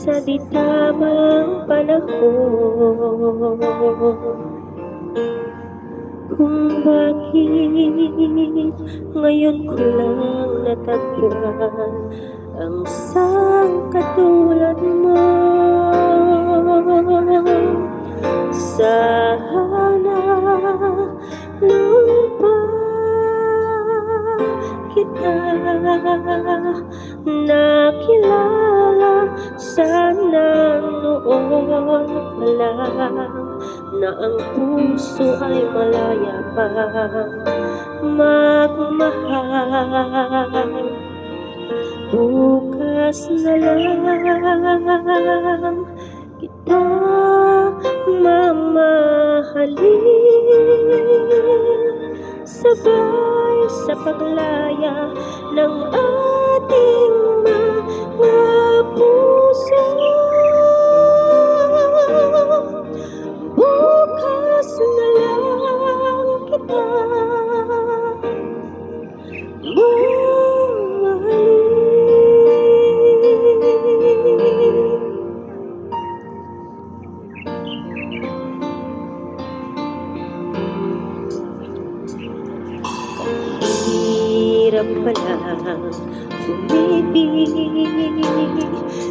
sa di tamang panahon. Kung bakit ngayon ko lang natagpuan ang isang katulad mo. Sana noon pa kita nakilala, sana noon pa lang na ang puso ay malaya pa magmahal. Bukas na lang kita mamahalin, sabay sa paglaya ng ating mga puso. Bukas na lang kita mamahalin. Hirap palang umibig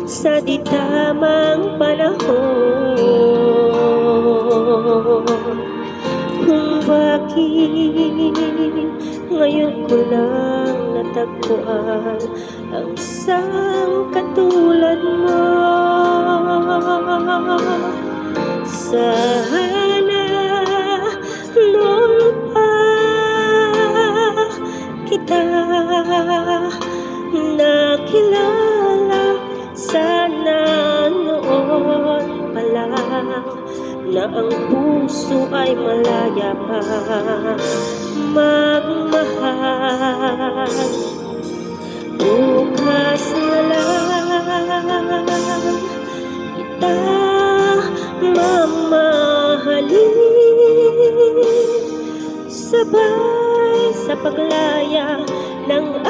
sa di tamang panahon. Kung bakit ngayon ko lang natagpuan ang isang katulad mo. Sana noon pa kita nakilala, sana noon pa lang na ang puso ay malaya pa magmahal. Bukas na lang kita mamahalin, sabay sa paglaya ng